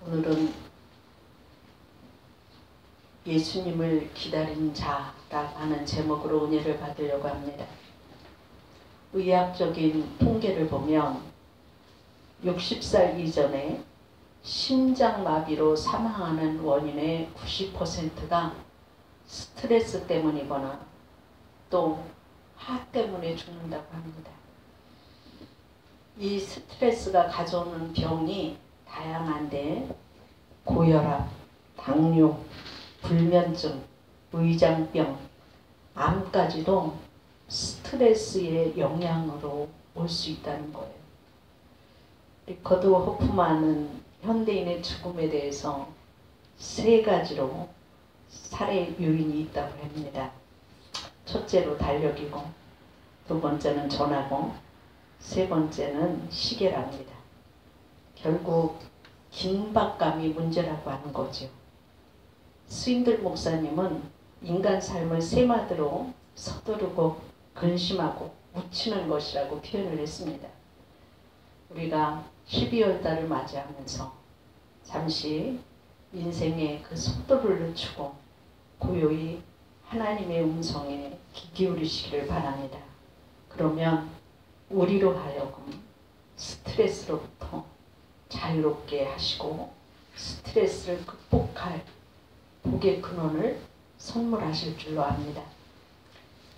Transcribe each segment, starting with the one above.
오늘은 예수님을 기다린 자라고 하는 제목으로 은혜를 받으려고 합니다. 의학적인 통계를 보면 60살 이전에 심장마비로 사망하는 원인의 90%가 스트레스 때문이거나 또 하 때문에 죽는다고 합니다. 이 스트레스가 가져오는 병이 다양한데 고혈압, 당뇨, 불면증, 의장병, 암까지도 스트레스의 영향으로 올 수 있다는 거예요. 리커드 호프만은 현대인의 죽음에 대해서 3가지로 살해 요인이 있다고 합니다. 첫째로 달력이고, 2번째는 전화고, 3번째는 시계랍니다. 결국 긴박감이 문제라고 하는 거죠. 스윈들 목사님은 인간 삶을 3마디로 서두르고 근심하고 묻히는 것이라고 표현을 했습니다. 우리가 12월 달을 맞이하면서 잠시 인생의 그 속도를 늦추고 고요히 하나님의 음성에 귀 기울이시기를 바랍니다. 그러면 우리로 하여금 스트레스로부터 자유롭게 하시고 스트레스를 극복할 복의 근원을 선물하실 줄로 압니다.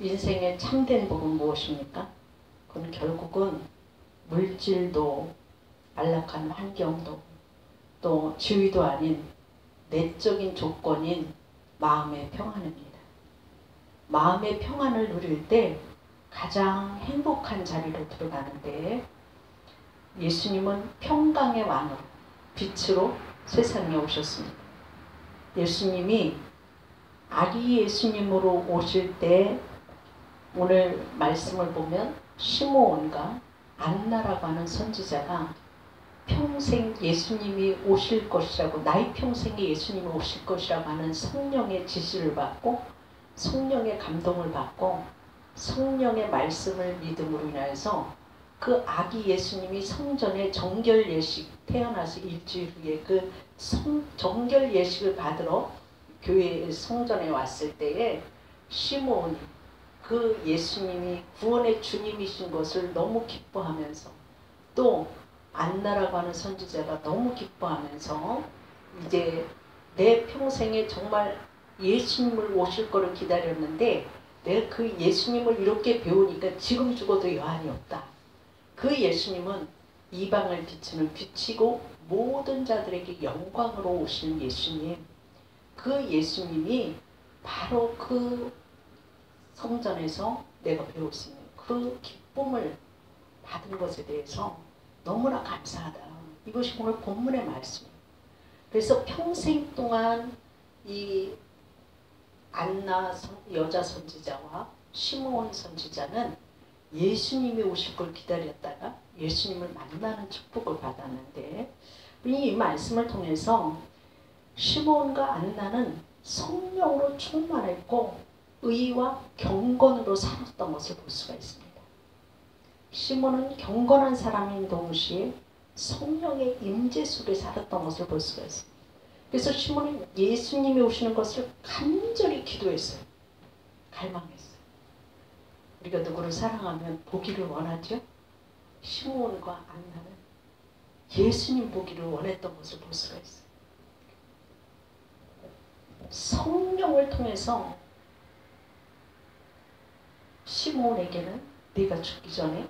인생의 참된 복은 무엇입니까? 그건 결국은 물질도 안락한 환경도 또 지위도 아닌 내적인 조건인 마음의 평안입니다. 마음의 평안을 누릴 때 가장 행복한 자리로 들어가는데 예수님은 평강의 왕으로 빛으로 세상에 오셨습니다. 예수님이 아기 예수님으로 오실 때 오늘 말씀을 보면 시므온과 안나라고 하는 선지자가 평생 예수님이 오실 것이라고, 나의 평생에 예수님이 오실 것이라고 하는 성령의 지시를 받고 성령의 감동을 받고 성령의 말씀을 믿음으로 인하여서 그 아기 예수님이 성전에 정결 예식, 태어나서 일주일 후에 그 정결 예식을 받으러 교회 성전에 왔을 때에 시므온이 그 예수님이 구원의 주님이신 것을 너무 기뻐하면서 또 안나라고 하는 선지자가 너무 기뻐하면서 이제 내 평생에 정말 예수님을 오실 거를 기다렸는데 내가 그 예수님을 이렇게 배우니까 지금 죽어도 여한이 없다. 그 예수님은 이방을 비추는 빛이고 모든 자들에게 영광으로 오시는 예수님, 그 예수님이 바로 그 성전에서 내가 배울 수 있는 그 기쁨을 받은 것에 대해서 너무나 감사하다. 이것이 오늘 본문의 말씀이에요. 그래서 평생 동안 이 안나 여자 선지자와 시므온 선지자는 예수님이 오실 걸 기다렸다가 예수님을 만나는 축복을 받았는데 이 말씀을 통해서 시므온과 안나는 성령으로 충만했고 의와 경건으로 살았던 것을 볼 수가 있습니다. 시므온은 경건한 사람인 동시에 성령의 임재 속에 살았던 것을 볼 수가 있습니다. 그래서 시므온은 예수님이 오시는 것을 간절히 기도했어요. 갈망했어요. 우리가 누구를 사랑하면 보기를 원하죠? 시므온과 안나는 예수님 보기를 원했던 것을 볼 수가 있어요. 성령을 통해서 시므온에게는 네가 죽기 전에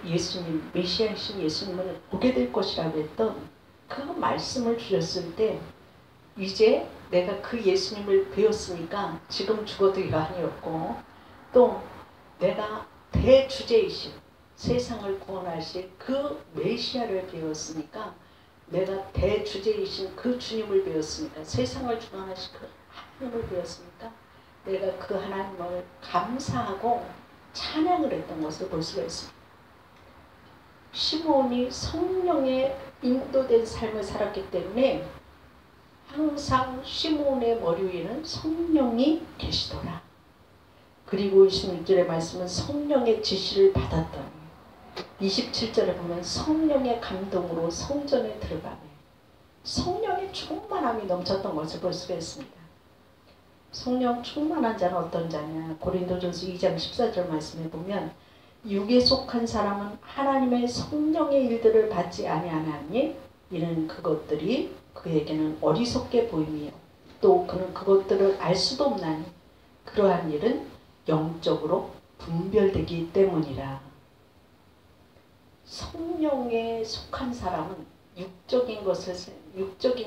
예수님, 메시아이신 예수님을 보게 될 것이라고 했던 그 말씀을 주셨을 때 이제 내가 그 예수님을 배웠으니까 지금 죽어도 여한이 없고 또 내가 대주제이신 세상을 구원하실 그 메시아를 배웠으니까 내가 대주제이신 그 주님을 배웠으니까 세상을 구원하실 그 하나님을 배웠으니까 내가 그 하나님을 감사하고 찬양을 했던 것을 볼 수가 있습니다. 시므온이 성령에 인도된 삶을 살았기 때문에 항상 시므온의 머리 위에는 성령이 계시더라. 그리고 26절의 말씀은 성령의 지시를 받았더니 27절에 보면 성령의 감동으로 성전에 들어가네. 성령의 충만함이 넘쳤던 것을 볼 수가 있습니다. 성령 충만한 자는 어떤 자냐? 고린도전서 2장 14절 말씀에 보면 육에 속한 사람은 하나님의 성령의 일들을 받지 아니하나니 이는 그것들이 그에게는 어리석게 보이며 또 그는 그것들을 알 수도 없나니 그러한 일은 영적으로 분별되기 때문이라. 성령에 속한 사람은 육적인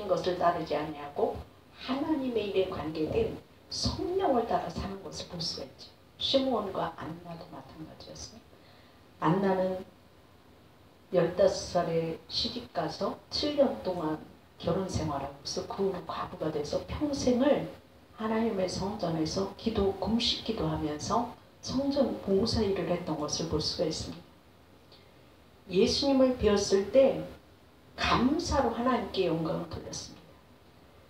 것을 따르지 아니하고 하나님의 일에 관계된 성령을 따라 사는 것을 볼 수가 있죠. 시므온과 안나도 마찬가지였어요. 안나는 15살에 시집가서 7년 동안 결혼 생활하고서 그 후로 과부가 돼서 평생을 하나님의 성전에서 금식 기도하면서 성전 봉사 일을 했던 것을 볼 수가 있습니다. 예수님을 배웠을 때 감사로 하나님께 영광을 돌렸습니다.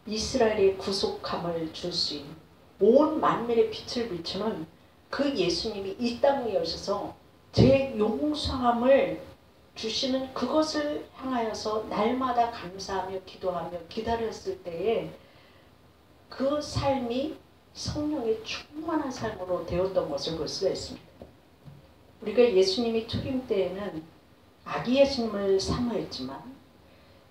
이스라엘의 구속함을 줄 수 있는 온 만민의 빛을 비추는 그 예수님이 이 땅에 오셔서 제 용서함을 주시는 그것을 향하여서 날마다 감사하며 기도하며 기다렸을 때에 그 삶이 성령의 충만한 삶으로 되었던 것을 볼 수가 있습니다. 우리가 예수님이 초림 때에는 아기 예수님을 사모했지만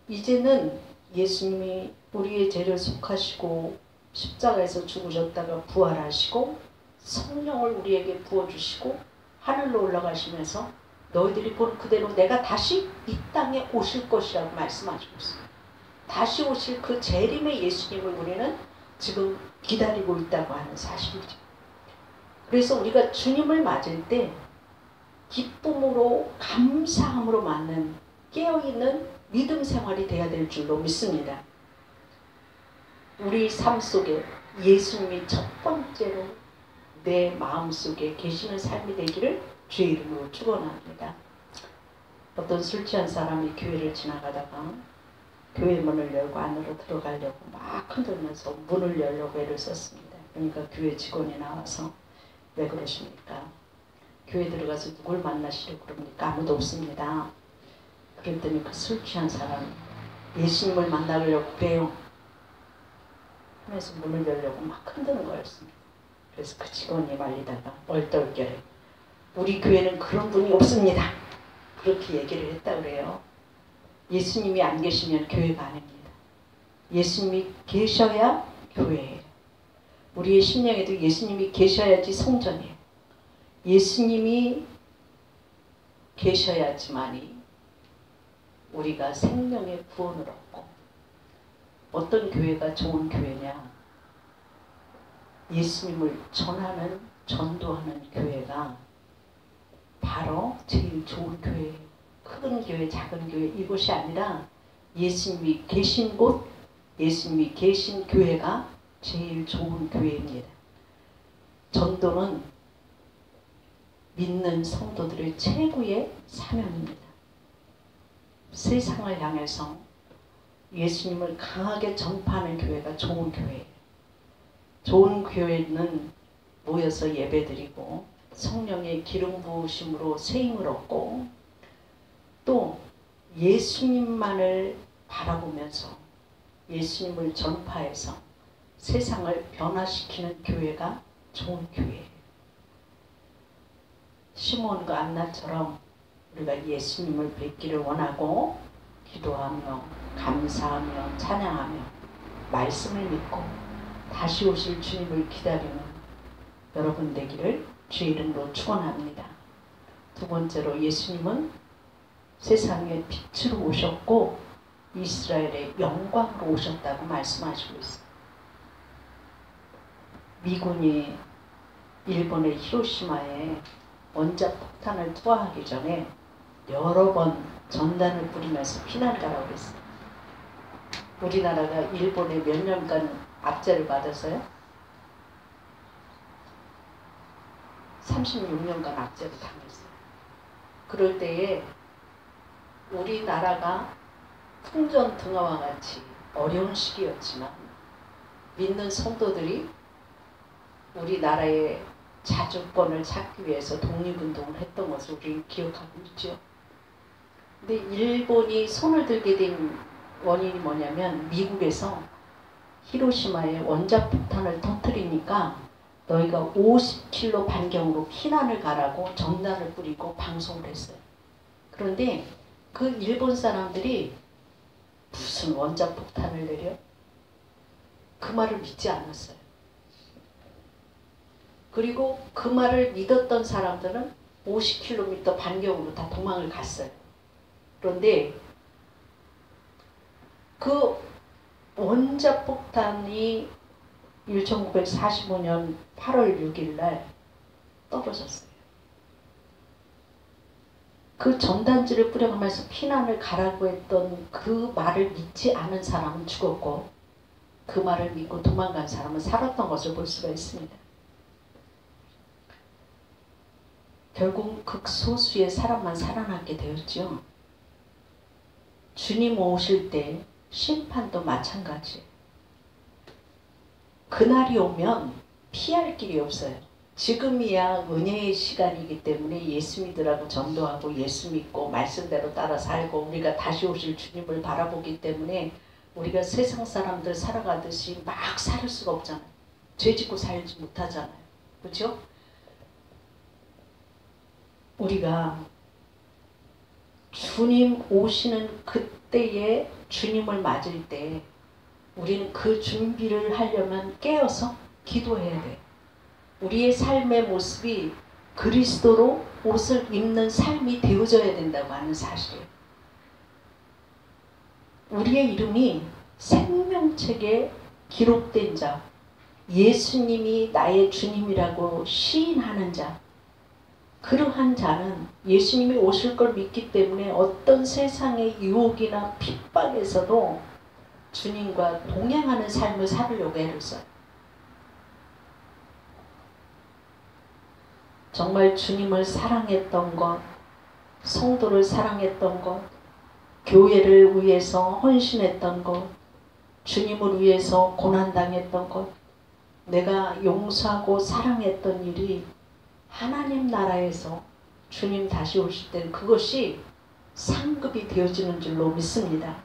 이제는 예수님이 우리의 죄를 속하시고 십자가에서 죽으셨다가 부활하시고 성령을 우리에게 부어주시고 하늘로 올라가시면서 너희들이 본 그대로 내가 다시 이 땅에 오실 것이라고 말씀하시고 있어요. 다시 오실 그 재림의 예수님을 우리는 지금 기다리고 있다고 하는 사실이죠. 그래서 우리가 주님을 맞을 때 기쁨으로 감사함으로 맞는 깨어있는 믿음 생활이 돼야 될 줄로 믿습니다. 우리 삶 속에 예수님이 첫 번째로 내 마음속에 계시는 삶이 되기를 주의 이름으로 축원합니다. 어떤 술 취한 사람이 교회를 지나가다가 교회 문을 열고 안으로 들어가려고 막 흔들면서 문을 열려고 애를 썼습니다. 그러니까 교회 직원이 나와서 왜 그러십니까? 교회 들어가서 누굴 만나시려고 그럽니까? 아무도 없습니다. 그랬더니 그 술 취한 사람이 예수님을 만나려고 그래요 하면서 문을 열려고 막 흔드는 거였습니다. 그래서 그 직원이 말리다가 얼떨결에 우리 교회는 그런 분이 없습니다. 그렇게 얘기를 했다 그래요. 예수님이 안 계시면 교회가 아닙니다. 예수님이 계셔야 교회예요. 우리의 심령에도 예수님이 계셔야지 성전이에요. 예수님이 계셔야지만이 우리가 생명의 구원을 얻고 어떤 교회가 좋은 교회냐? 예수님을 전하는 전도하는 교회가 바로 제일 좋은 교회예요. 큰 교회, 작은 교회 이것이 아니라 예수님이 계신 곳, 예수님이 계신 교회가 제일 좋은 교회입니다. 전도는 믿는 성도들의 최고의 사명입니다. 세상을 향해서 예수님을 강하게 전파하는 교회가 좋은 교회예요. 좋은 교회는 모여서 예배드리고 성령의 기름 부으심으로 세임을 얻고 또 예수님만을 바라보면서 예수님을 전파해서 세상을 변화시키는 교회가 좋은 교회예요. 시몬과 안나처럼 우리가 예수님을 뵙기를 원하고 기도하며 감사하며 찬양하며 말씀을 믿고 다시 오실 주님을 기다리는 여러분 되기를 주의 이름으로 축원합니다. 두 번째로 예수님은 세상의 빛으로 오셨고 이스라엘의 영광으로 오셨다고 말씀하시고 있어요. 미군이 일본의 히로시마에 원자 폭탄을 투하하기 전에 여러 번 전단을 뿌리면서 피난 가라고 했어요. 우리나라가 일본에 몇 년간 압제를 받아서요? 36년간 압제를 당했어요. 그럴 때에 우리나라가 풍전등화와 같이 어려운 시기였지만 믿는 성도들이 우리나라의 자주권을 찾기 위해서 독립운동을 했던 것을 우리는 기억하고 있죠. 근데 일본이 손을 들게 된 원인이 뭐냐면 미국에서 히로시마에 원자폭탄을 터뜨리니까 너희가 50km 반경으로 피난을 가라고 전단을 뿌리고 방송을 했어요. 그런데 그 일본 사람들이 무슨 원자폭탄을 내려? 그 말을 믿지 않았어요. 그리고 그 말을 믿었던 사람들은 50km 반경으로 다 도망을 갔어요. 그런데 그 원자폭탄이 1945년 8월 6일 날 떨어졌어요. 그 전단지를 뿌려가면서 피난을 가라고 했던 그 말을 믿지 않은 사람은 죽었고 그 말을 믿고 도망간 사람은 살았던 것을 볼 수가 있습니다. 결국 극소수의 사람만 살아남게 되었죠. 주님 오실 때 심판도 마찬가지예요. 그날이 오면 피할 길이 없어요. 지금이야 은혜의 시간이기 때문에 예수 믿으라고 전도하고 예수 믿고 말씀대로 따라 살고 우리가 다시 오실 주님을 바라보기 때문에 우리가 세상 사람들 살아가듯이 막 살 수가 없잖아요. 죄 짓고 살지 못하잖아요. 그렇죠? 우리가 주님 오시는 그때에 주님을 맞을 때 우리는 그 준비를 하려면 깨어서 기도해야 돼. 우리의 삶의 모습이 그리스도로 옷을 입는 삶이 되어져야 된다고 하는 사실이에요. 우리의 이름이 생명책에 기록된 자, 예수님이 나의 주님이라고 시인하는 자, 그러한 자는 예수님이 오실 걸 믿기 때문에 어떤 세상의 유혹이나 핍박에서도 주님과 동행하는 삶을 살으려고 애를 써요. 정말 주님을 사랑했던 것, 성도를 사랑했던 것, 교회를 위해서 헌신했던 것, 주님을 위해서 고난당했던 것, 내가 용서하고 사랑했던 일이 하나님 나라에서 주님 다시 오실 때는 그것이 상급이 되어지는 줄로 믿습니다.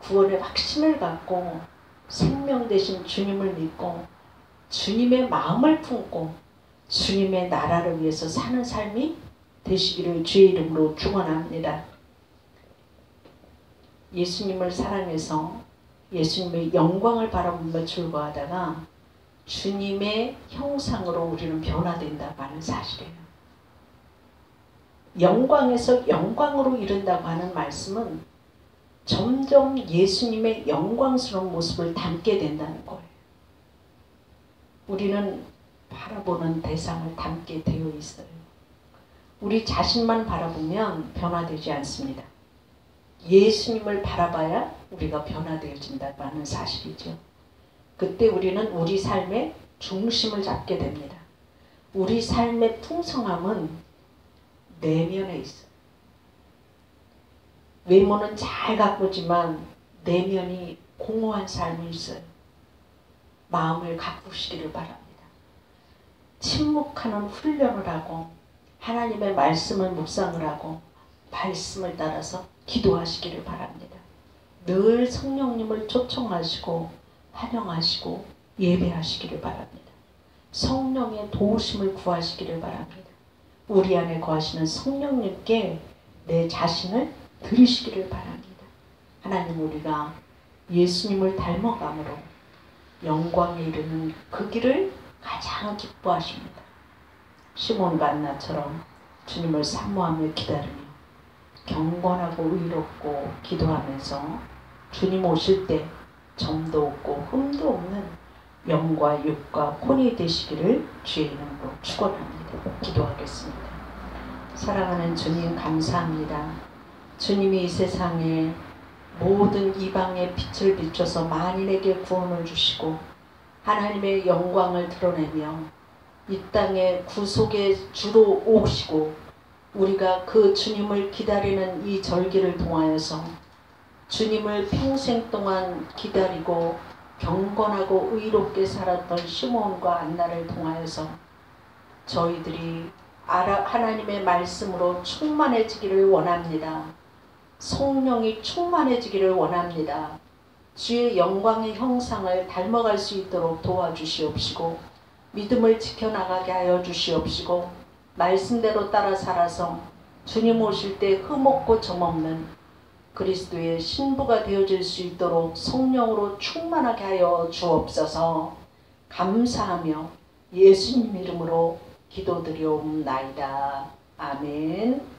구원의 확신을 갖고 생명 되신 주님을 믿고 주님의 마음을 품고 주님의 나라를 위해서 사는 삶이 되시기를 주의 이름으로 축원합니다. 예수님을 사랑해서 예수님의 영광을 바라보며 즐거워하다가 주님의 형상으로 우리는 변화된다고 하는 사실이에요. 영광에서 영광으로 이른다고 하는 말씀은 점점 예수님의 영광스러운 모습을 담게 된다는 거예요. 우리는 바라보는 대상을 담게 되어 있어요. 우리 자신만 바라보면 변화되지 않습니다. 예수님을 바라봐야 우리가 변화되어진다고 하는 사실이죠. 그때 우리는 우리 삶의 중심을 잡게 됩니다. 우리 삶의 풍성함은 내면에 있어요. 외모는 잘 가꾸지만 내면이 공허한 삶이 있어요. 마음을 가꾸시기를 바랍니다. 침묵하는 훈련을 하고 하나님의 말씀을 묵상을 하고 말씀을 따라서 기도하시기를 바랍니다. 늘 성령님을 초청하시고 환영하시고 예배하시기를 바랍니다. 성령의 도우심을 구하시기를 바랍니다. 우리 안에 거하시는 성령님께 내 자신을 드리시기를 바랍니다. 하나님, 우리가 예수님을 닮아감으로 영광에 이르는 그 길을 가장 기뻐하십니다. 시몬과 안나처럼 주님을 사모하며 기다리며 경건하고 의롭고 기도하면서 주님 오실 때 점도 없고 흠도 없는 영과 육과 혼이 되시기를 주의 이름으로 축원합니다. 기도하겠습니다. 사랑하는 주님, 감사합니다. 주님이 이 세상에 모든 이방의 빛을 비춰서 만인에게 구원을 주시고 하나님의 영광을 드러내며 이 땅에 구속의 주로 오시고 우리가 그 주님을 기다리는 이 절기를 통하여서 주님을 평생 동안 기다리고 경건하고 의롭게 살았던 시몬과 안나를 통하여서 저희들이 하나님의 말씀으로 충만해지기를 원합니다. 성령이 충만해지기를 원합니다. 주의 영광의 형상을 닮아갈 수 있도록 도와주시옵시고 믿음을 지켜나가게 하여 주시옵시고 말씀대로 따라 살아서 주님 오실 때 흠없고 점없는 그리스도의 신부가 되어질 수 있도록 성령으로 충만하게 하여 주옵소서. 감사하며 예수님 이름으로 기도드리옵나이다. 아멘.